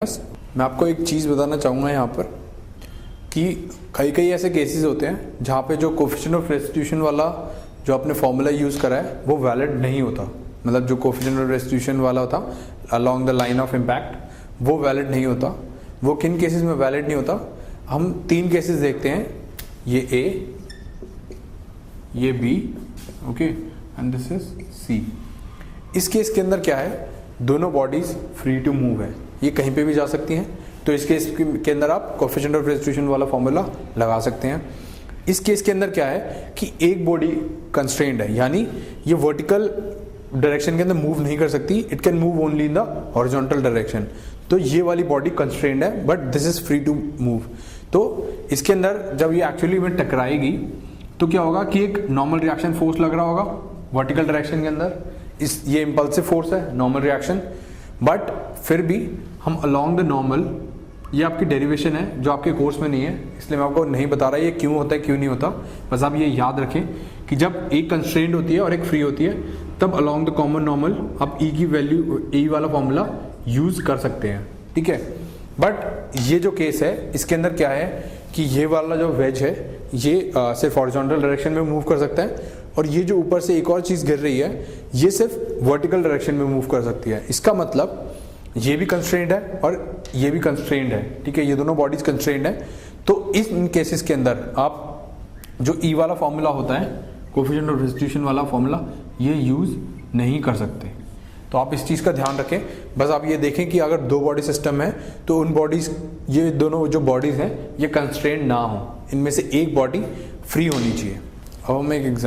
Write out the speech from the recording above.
मैं आपको एक चीज़ बताना चाहूँगा यहाँ पर कि कई ऐसे केसेस होते हैं जहाँ पे जो कोफिशिएंट ऑफ रेस्टिट्यूशन वाला जो आपने फॉर्मूला यूज़ करा है वो वैलिड नहीं होता। मतलब जो कोफिशिएंट ऑफ रेस्टिट्यूशन वाला होता along the line of impact वो वैलिड नहीं होता। वो किन केसेस में वैलिड नहीं होता? हम तीन केसेस देखते हैं, ये ए, ये B, okay, and this is C. इस केस के अंदर क्या है, दोनों बॉडीज फ्री टू मूव है, ये कहीं पे भी जा सकती हैं। तो इस केस के अंदर आप कोफिशिएंट ऑफ रेस्टिट्यूशन वाला फॉर्मूला लगा सकते हैं। इस केस के अंदर क्या है कि एक बॉडी कंस्ट्रेंड है, यानी ये वर्टिकल डायरेक्शन के अंदर मूव नहीं कर सकती, it can move only in the horizontal direction. तो ये वाली बॉडी कंस्ट्रेंड है but this is free to move. तो इसके अंदर जब ये एक्चुअली में टकराएगी तो क्या होगा कि एक नॉर्मल रिएक्शन फोर्स लग रहा होगा वर्टिकल डायरेक्शन के अंदर, इस ये इंपल्सिव फोर्स है, नॉर्मल रिएक्शन। बट फिर भी हम अलोंग द नॉर्मल, ये आपकी डेरिवेशन है जो आपके कोर्स में नहीं है, इसलिए मैं आपको नहीं बता रहा ये क्यों होता है क्यों नहीं होता। बस आप ये याद रखें कि जब एक कंस्ट्रेंट होती है और एक फ्री होती है तब अलोंग द कॉमन नॉर्मल आप ई की वैल्यू, ई वाला फॉर्मूला यूज कर सकते हैं, ठीक है। बट ये जो केस है इसके अंदर क्या है कि ये वाला जो वेज है ये सिर्फ हॉरिजॉन्टल डायरेक्शन में मूव कर सकता है, और ये जो ऊपर से एक और चीज़ गिर रही है ये सिर्फ वर्टिकल डायरेक्शन में मूव कर सकती है। इसका मतलब ये भी कंस्ट्रेंड है और ये भी कंस्ट्रेंड है, ठीक है, ये दोनों बॉडीज कंस्ट्रेंड है। तो इन केसेस के अंदर आप जो ई वाला फॉर्मूला होता है, कोफिशिएंट ऑफ रेस्टिट्यूशन वाला फॉर्मूला, ये यूज नहीं कर सकते। तो आप इस चीज़ का ध्यान रखें। बस आप ये देखें कि अगर दो बॉडी सिस्टम है तो उन बॉडीज, ये दोनों जो बॉडीज हैं ये कंस्ट्रेंड ना हो, इनमें से एक बॉडी फ्री होनी चाहिए। अब हम एक एग्जाम्पल